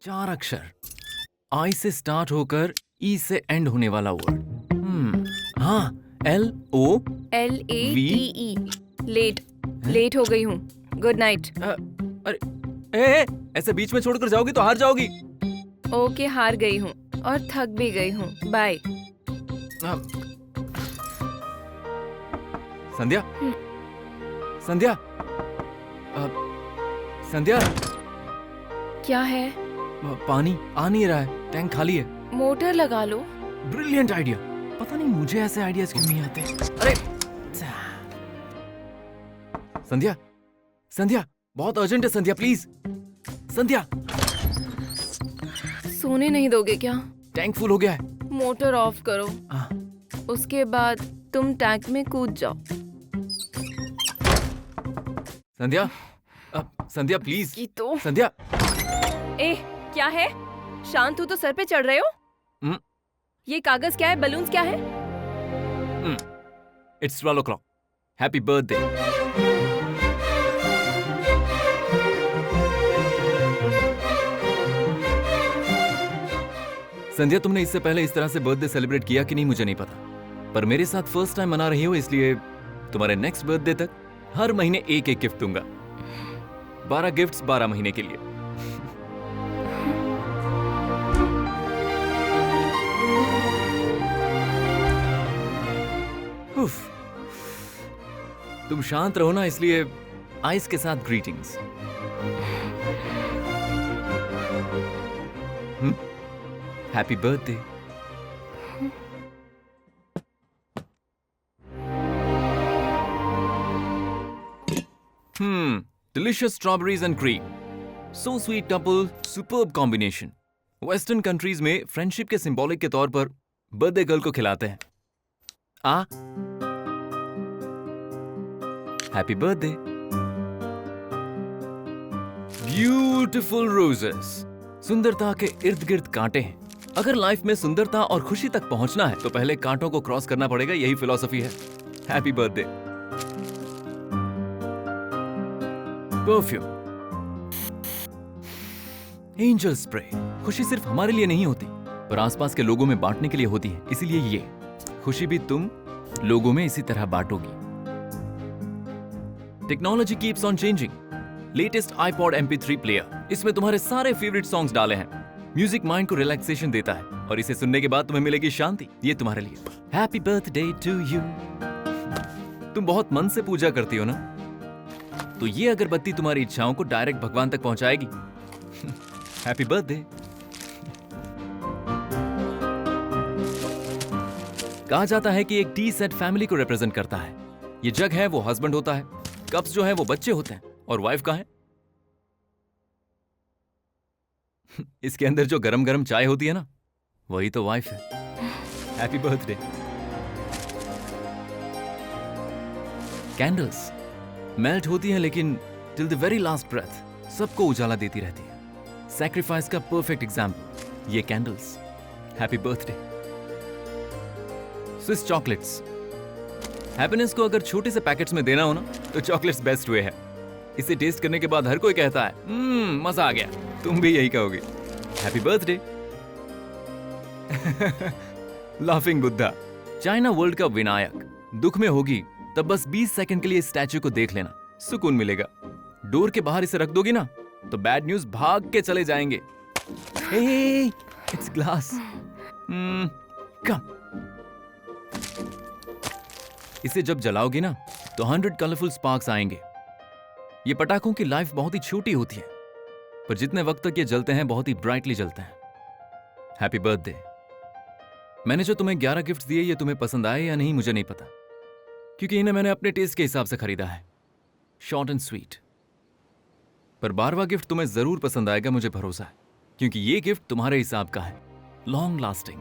4 अक्षर, आई से स्टार्ट होकर ई से एंड होने वाला वर्ड। हाँ, LATE। लेट लेट हो गई हूँ। Good night. अरे ए, ऐसे बीच में छोड़कर जाओगी तो हार जाओगी। ओके, हार गई हूँ और थक भी गई हूँ। बाय। संध्या, संध्या, संध्या, क्या है? पानी आ नहीं रहा है, टैंक खाली है। मोटर लगा लो। Brilliant idea. पता नहीं मुझे ऐसे आइडियाज क्यों नहीं आते। अरे संध्या, संध्या, बहुत अर्जेंट है संध्या, प्लीज। संध्या, सोने नहीं दोगे क्या? टैंक फुल हो गया है। मोटर ऑफ करो, उसके बाद तुम टैंक में कूद जाओ। संध्या, संध्या प्लीज। की तो संध्या, क्या है? शांत हो तो सर पे चढ़ रहे हो? ये कागज क्या है? बलून्स क्या है? It's 12 o'clock. Happy birthday. संध्या, तुमने इससे पहले इस तरह से बर्थडे सेलिब्रेट किया कि नहीं मुझे नहीं पता, पर मेरे साथ फर्स्ट टाइम मना रही हो, इसलिए तुम्हारे नेक्स्ट बर्थडे तक हर महीने एक एक गिफ्ट दूंगा। 12 गिफ्ट्स 12 महीने के लिए। उफ, तुम शांत रहो ना, इसलिए आइस के साथ greetings. Happy birthday. Delicious strawberries and cream. So sweet couple, superb combination. Western countries में फ्रेंडशिप के सिंबॉलिक के तौर पर बर्थडे गर्ल को खिलाते हैं। Happy birthday. Beautiful roses. सुंदरता के इर्द गिर्द कांटे हैं। अगर लाइफ में सुंदरता और खुशी तक पहुंचना है तो पहले कांटों को क्रॉस करना पड़ेगा, यही फिलॉसफी है। Happy birthday. Perfume, angel spray. खुशी सिर्फ हमारे लिए नहीं होती, पर आसपास के लोगों में बांटने के लिए होती है, इसीलिए ये खुशी भी तुम लोगों में इसी तरह बांटोगी। Technology keeps on changing. Latest iPod MP3 player, इसमें तुम्हारे सारे फेवरेट सॉन्ग्स डाले हैं। म्यूजिक माइंड को रिलैक्सेशन देता है और इसे सुनने के बाद तुम्हें मिलेगी शांति। ये तुम्हारे लिए। Happy birthday to you. तुम बहुत मन से पूजा करती हो ना, तो ये अगरबत्ती तुम्हारी इच्छाओं को डायरेक्ट भगवान तक पहुंचाएगी। Happy birthday. कहा जाता है कि एक टी सेट फैमिली को रिप्रेजेंट करता है। ये जग है वो हस्बैंड होता है, कप्स जो है वो बच्चे होते हैं, और वाइफ का है इसके अंदर जो गरम गरम चाय होती है ना, वही तो वाइफ है। Happy birthday. कैंडल्स मेल्ट होती हैं, लेकिन till the very last breath सबको उजाला देती रहती है। सैक्रिफाइस का परफेक्ट एग्जाम्पल ये candles. Happy birthday. Swiss chocolates. Happiness को अगर छोटे से पैकेट्स में देना हो ना, तो चॉकलेट्स बेस्ट वे है। इसे टेस्ट करने के बाद हर कोई कहता है मजा आ गया। तुम भी यही कहोगे। Happy birthday. Laughing Buddha. China world cup Vinayak. दुख में होगी तब बस 20 सेकंड के लिए इस स्टैचू को देख लेना, सुकून मिलेगा। डोर के बाहर इसे रख दोगी ना, तो बैड न्यूज भाग के चले जाएंगे। It's glass. कम। इसे जब जलाओगी ना, तो 100 कलरफुल स्पार्क्स आएंगे। ये पटाखों की लाइफ बहुत ही छोटी होती है, पर जितने वक्त तक ये जलते हैं बहुत ही ब्राइटली जलते हैं। Happy birthday. मैंने जो तुम्हें 11 गिफ्ट दिए, ये तुम्हें पसंद आए या नहीं मुझे नहीं पता, क्योंकि इन्हें मैंने अपने टेस्ट के हिसाब से खरीदा है। Short and sweet. पर 12वां गिफ्ट तुम्हें जरूर पसंद आएगा, मुझे भरोसा है, क्योंकि ये गिफ्ट तुम्हारे हिसाब का है, लॉन्ग लास्टिंग।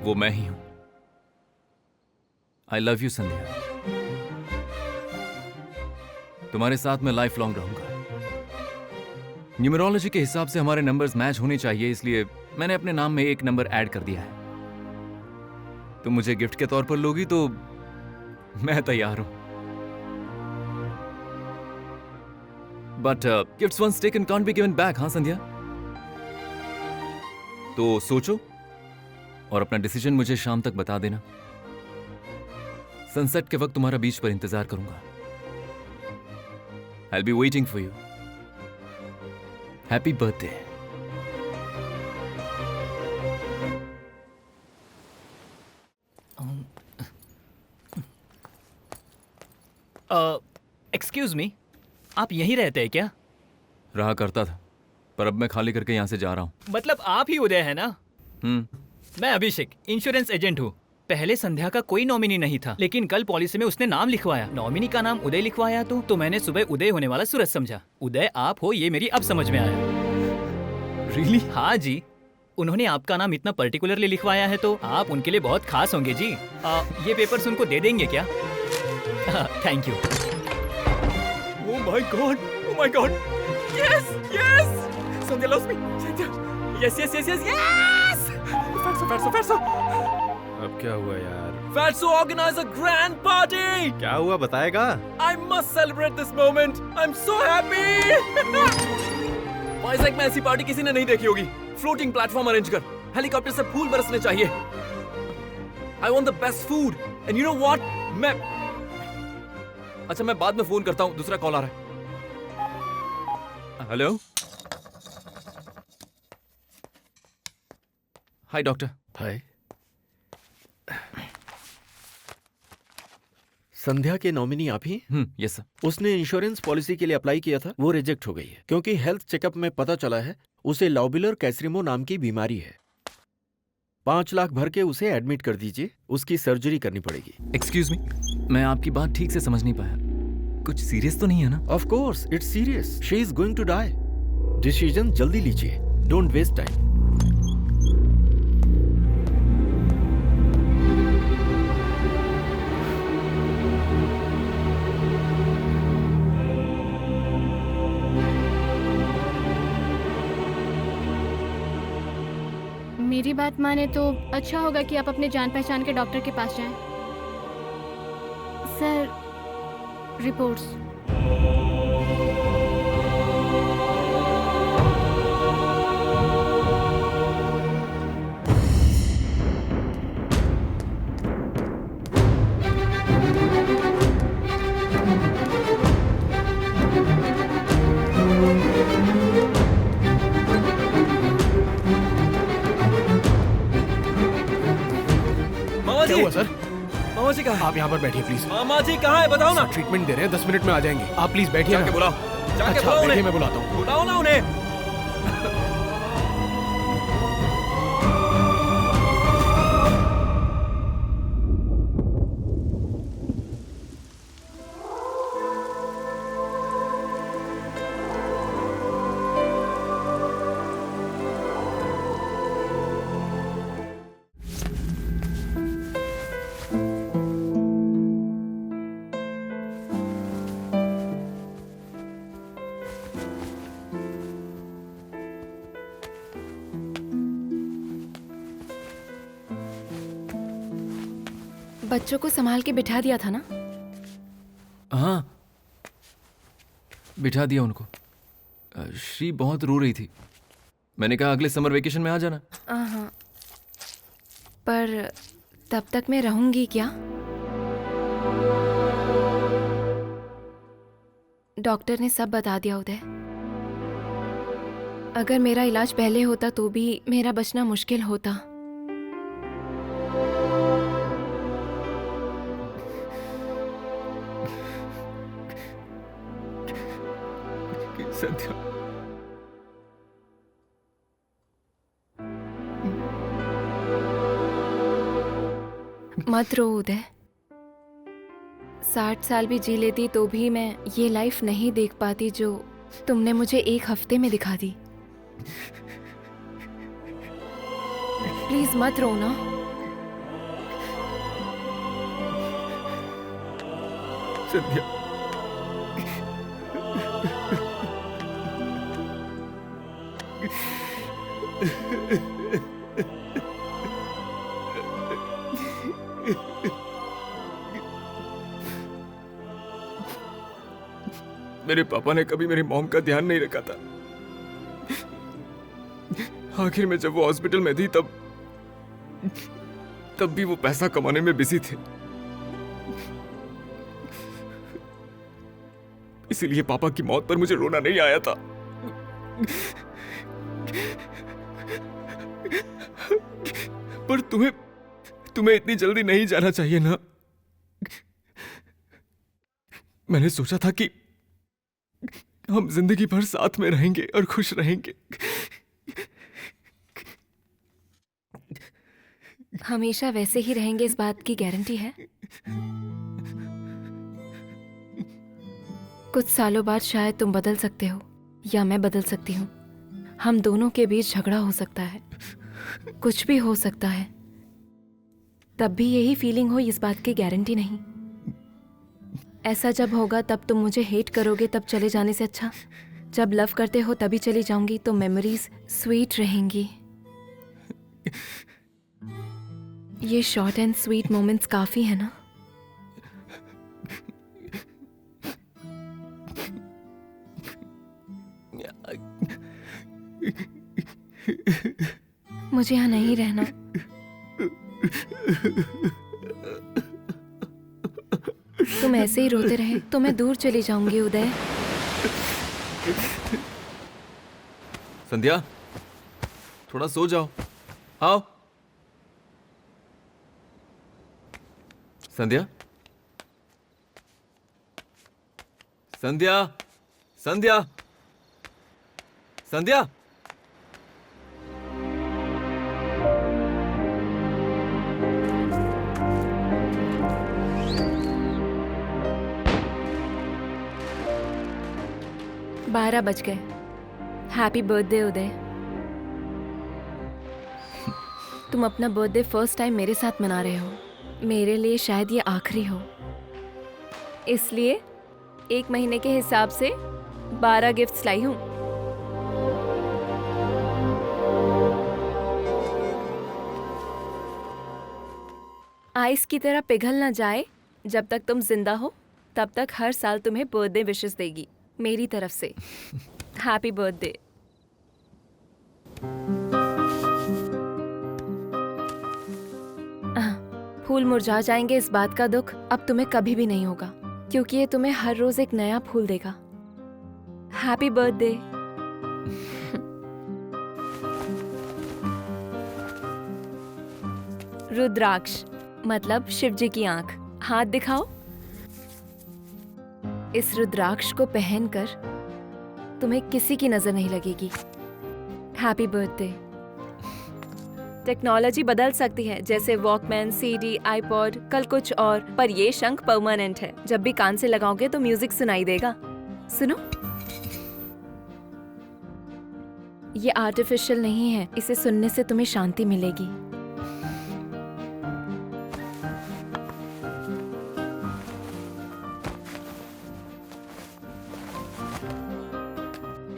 वो मैं ही हूं। आई लव यू संध्या। तुम्हारे साथ मैं लाइफ लॉन्ग रहूंगा। न्यूमरोलॉजी के हिसाब से हमारे नंबर्स मैच होने चाहिए, इसलिए मैंने अपने नाम में एक नंबर ऐड कर दिया है। तुम मुझे गिफ्ट के तौर पर लोगी तो मैं तैयार हूं। But gifts once taken can't be given back. हाँ संध्या, तो सोचो और अपना डिसीजन मुझे शाम तक बता देना। सनसेट के वक्त तुम्हारा बीच पर इंतजार करूंगा। I'll be waiting for you. Happy birthday. Excuse me, आप यहीं रहते हैं क्या? रहा करता था, पर अब मैं खाली करके यहाँ से जा रहा हूँ। मतलब आप ही उदय है ना? मैं अभिषेक, इंश्योरेंस एजेंट हूँ। पहले संध्या का कोई नॉमिनी नहीं था, लेकिन कल पॉलिसी में उसने नाम लिखवाया। नॉमिनी का नाम उदय लिखवाया तो मैंने सुबह उदय होने वाला सूरज समझा। उदय आप हो ये मेरी अब समझ में आया। Really? हाँ जी, उन्होंने आपका नाम इतना पर्टिकुलरली लिखवाया है तो आप उनके लिए बहुत खास होंगे जी। ये पेपर्स उनको दे देंगे क्या? Thank you. Oh my God! Oh my God! Yes! Yes! Sandhya loves me. Sandhya. Yes! Yes! Yes! Yes! Yes! Fatso! अब क्या हुआ यार? Fatso organize a grand party. क्या हुआ बताएगा? I must celebrate this moment. I'm so happy. Vizag में ऐसी party किसी ने नहीं देखी होगी। फ्लोटिंग प्लेटफॉर्म अरेंज कर, हेलीकॉप्टर से फूल बरसने चाहिए। I want the best food. And you know what? अच्छा मैं बाद में फोन करता हूँ, दूसरा कॉल आ रहा है। हेलो, हाय डॉक्टर। हाय। संध्या के नॉमिनी आप ही? Yes sir. उसने इंश्योरेंस पॉलिसी के लिए अप्लाई किया था, वो रिजेक्ट हो गई है क्योंकि हेल्थ चेकअप में पता चला है उसे लॉब्यूलर कैसरिमो नाम की बीमारी है। 5 लाख भर के उसे एडमिट कर दीजिए, उसकी सर्जरी करनी पड़ेगी। एक्सक्यूज मी, मैं आपकी बात ठीक से समझ नहीं पाया। कुछ सीरियस तो नहीं है ना? Of course it's serious, she is going to die. Decision जल्दी लीजिए, डोंट वेस्ट टाइम। मेरी बात माने तो अच्छा होगा कि आप अपने जान पहचान के डॉक्टर के पास जाएं। Sir, reports. क्या हुआ सर? मामा जी कहाँ? आप यहाँ पर बैठिए प्लीज। मामा जी कहाँ है बताओ ना। ट्रीटमेंट दे रहे हैं, 10 मिनट में आ जाएंगे। आप प्लीज बैठिए जाके ना। बुलाओ, जाके अच्छा, बुलाओ बैठिए, उन्हें। मैं बुलाता हूँ। बुलाओ ना उन्हें। बच्चों को संभाल के बिठा दिया था ना? हाँ, बिठा दिया उनको। श्री बहुत रो रही थी, मैंने कहा अगले समर वेकेशन में आ जाना। हाँ, पर तब तक मैं रहूंगी क्या? डॉक्टर ने सब बता दिया उदय। अगर मेरा इलाज पहले होता तो भी मेरा बचना मुश्किल होता। संध्या, मत रो उदय। 60 साल भी जी लेती तो भी मैं ये लाइफ नहीं देख पाती जो तुमने मुझे 1 हफ्ते में दिखा दी। प्लीज मत रो ना। संध्या, मेरे पापा ने कभी मेरी मॉम का ध्यान नहीं रखा था। आखिर में जब वो हॉस्पिटल में थी तब भी वो पैसा कमाने में बिजी थे। इसीलिए पापा की मौत पर मुझे रोना नहीं आया था। पर तुम्हें इतनी जल्दी नहीं जाना चाहिए ना। मैंने सोचा था कि हम जिंदगी भर साथ में रहेंगे और खुश रहेंगे। हमेशा वैसे ही रहेंगे इस बात की गारंटी है? कुछ सालों बाद शायद तुम बदल सकते हो या मैं बदल सकती हूँ। हम दोनों के बीच झगड़ा हो सकता है, कुछ भी हो सकता है। तब भी यही फीलिंग हो इस बात की गारंटी नहीं। ऐसा जब होगा तब तुम मुझे हेट करोगे, तब चले जाने से अच्छा जब लव करते हो तभी चली जाऊंगी, तो मेमोरीज स्वीट रहेंगी। ये शॉर्ट एंड स्वीट मोमेंट्स काफी है ना? मुझे यहाँ नहीं रहना। तुम ऐसे ही रोते रहे तो मैं दूर चली जाऊंगी उदय। संध्या, थोड़ा सो जाओ। आओ संध्या। संध्या, संध्या, संध्या। बारह बज गए। हैप्पी बर्थडे उदय। तुम अपना बर्थडे फर्स्ट टाइम मेरे साथ मना रहे हो। मेरे लिए शायद ये आखिरी हो, इसलिए 1 महीने के हिसाब से 12 गिफ्ट्स लाई हूं। आइस की तरह पिघल ना जाए। जब तक तुम जिंदा हो तब तक हर साल तुम्हें बर्थडे विशेस देगी मेरी तरफ से। Happy birthday. फूल मुरझा जाएंगे इस बात का दुख अब तुम्हें कभी भी नहीं होगा, क्योंकि ये तुम्हें हर रोज एक नया फूल देगा। Happy birthday. रुद्राक्ष मतलब शिव जी की आंख। हाथ दिखाओ। इस रुद्राक्ष को पहनकर तुम्हें किसी की नजर नहीं लगेगी। Happy birthday. टेक्नोलॉजी बदल सकती है, जैसे वॉकमैन, सीडी, आईपॉड, कल कुछ और, पर ये शंख परमानेंट है। जब भी कान से लगाओगे तो म्यूजिक सुनाई देगा। सुनो, ये आर्टिफिशियल नहीं है, इसे सुनने से तुम्हें शांति मिलेगी।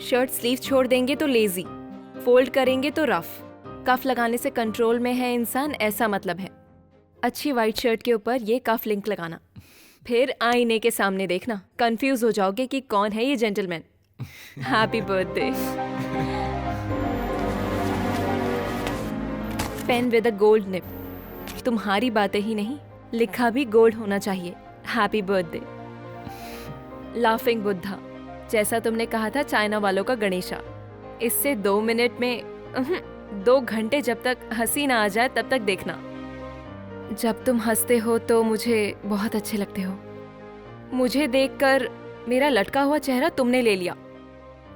शर्ट स्लीव छोड़ देंगे तो लेजी, फोल्ड करेंगे तो रफ, कफ लगाने से कंट्रोल में है इंसान, ऐसा मतलब है। अच्छी वाइट शर्ट के ऊपर ये कफ लिंक लगाना, फिर आईने के सामने देखना, कंफ्यूज हो जाओगे कि कौन है ये gentleman. Happy birthday. Pen with a gold nib. तुम्हारी बातें ही नहीं, लिखा भी गोल्ड होना चाहिए। Happy birthday. लाफिंग बुद्धा, जैसा तुमने कहा था चाइना वालों का गणेशा। इससे 2 मिनट में 2 घंटे जब तक हंसी ना आ जाए तब तक देखना। जब तुम हंसते हो तो मुझे बहुत अच्छे लगते हो। मुझे देखकर मेरा लटका हुआ चेहरा तुमने ले लिया,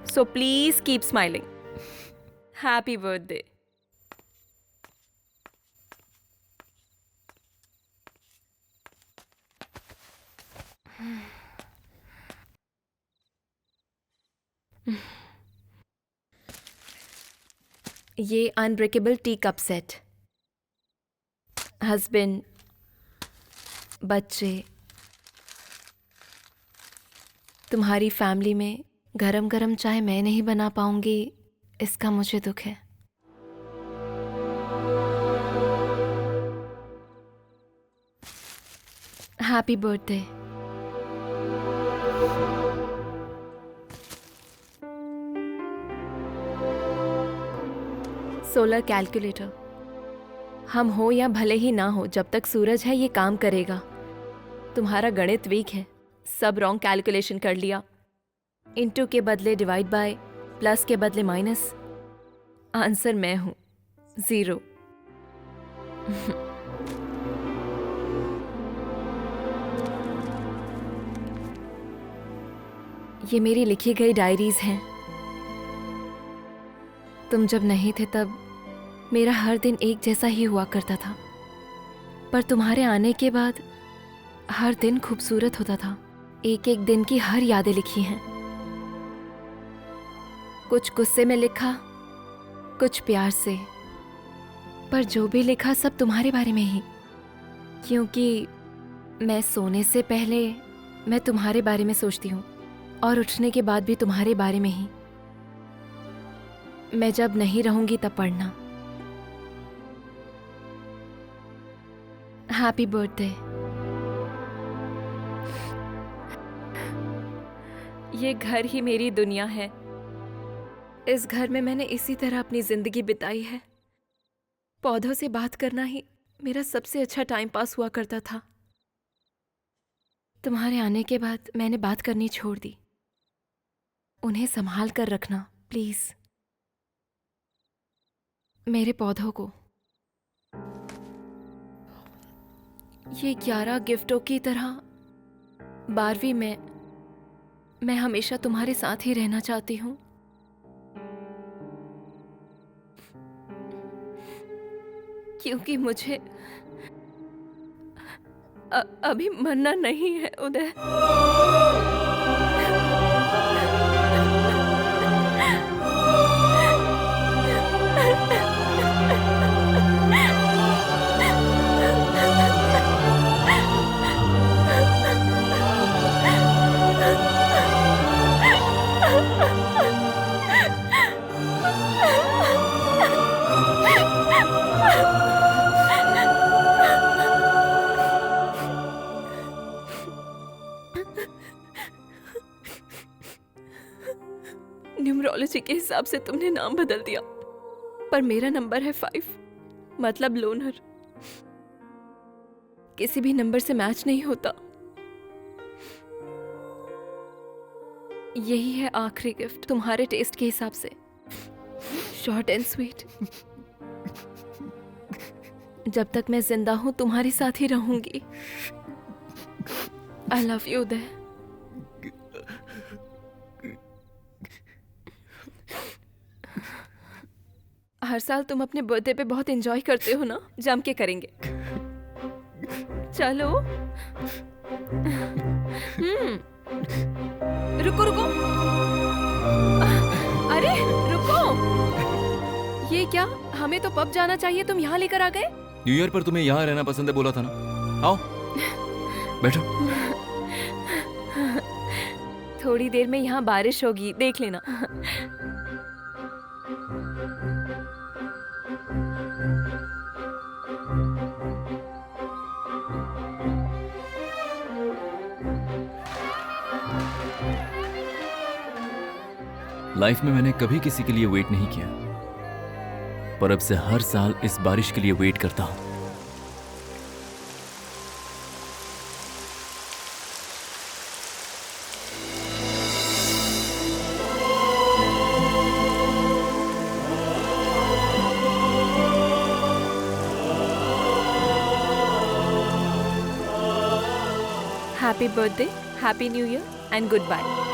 so please keep smiling. Happy birthday. ये unbreakable tea cup set, husband, बच्चे, तुम्हारी फैमिली में गरम गरम चाय मैं नहीं बना पाऊंगी, इसका मुझे दुख है। Happy birthday. Solar calculator. हम हो या भले ही ना हो, जब तक सूरज है ये काम करेगा। तुम्हारा गणित वीक है, सब रॉन्ग कैलकुलेशन कर लिया। इनटू के बदले डिवाइड बाय, प्लस के बदले माइनस। आंसर मैं हूं, 0। ये मेरी लिखी गई डायरीज हैं। तुम जब नहीं थे तब मेरा हर दिन एक जैसा ही हुआ करता था, पर तुम्हारे आने के बाद हर दिन खूबसूरत होता था। एक एक दिन की हर यादें लिखी हैं, कुछ गुस्से में लिखा, कुछ प्यार से, पर जो भी लिखा सब तुम्हारे बारे में ही। क्योंकि मैं सोने से पहले मैं तुम्हारे बारे में सोचती हूँ और उठने के बाद भी तुम्हारे बारे में ही। मैं जब नहीं रहूंगी तब पढ़ना। Happy birthday. ये घर ही मेरी दुनिया है। इस घर में मैंने इसी तरह अपनी जिंदगी बिताई है। पौधों से बात करना ही मेरा सबसे अच्छा टाइम पास हुआ करता था। तुम्हारे आने के बाद मैंने बात करनी छोड़ दी। उन्हें संभाल कर रखना प्लीज, मेरे पौधों को। ये 11 गिफ्टों की तरह 12वीं में मैं हमेशा तुम्हारे साथ ही रहना चाहती हूँ। क्योंकि मुझे अभी मरना नहीं है उदय। न्यूमरोलॉजी के हिसाब से तुमने नाम बदल दिया, पर मेरा नंबर है 5, मतलब लोनर। किसी भी नंबर से मैच नहीं होता। यही है आखिरी गिफ्ट तुम्हारे टेस्ट के हिसाब से। Short and sweet. जब तक मैं जिंदा हूं तुम्हारे साथ ही रहूंगी। आई लव यू उदय। हर साल तुम अपने बर्थडे पे बहुत एंजॉय करते हो ना, जम के करेंगे। चलो। रुको रुको। अरे रुको, ये क्या? हमें तो पब जाना चाहिए, तुम यहाँ लेकर आ गए। न्यू ईयर पर तुम्हें यहाँ रहना पसंद है बोला था ना। आओ बैठो। थोड़ी देर में यहाँ बारिश होगी, देख लेना। लाइफ में मैंने कभी किसी के लिए वेट नहीं किया, पर अब से हर साल इस बारिश के लिए वेट करता हूं। Happy birthday, happy new year and good bye.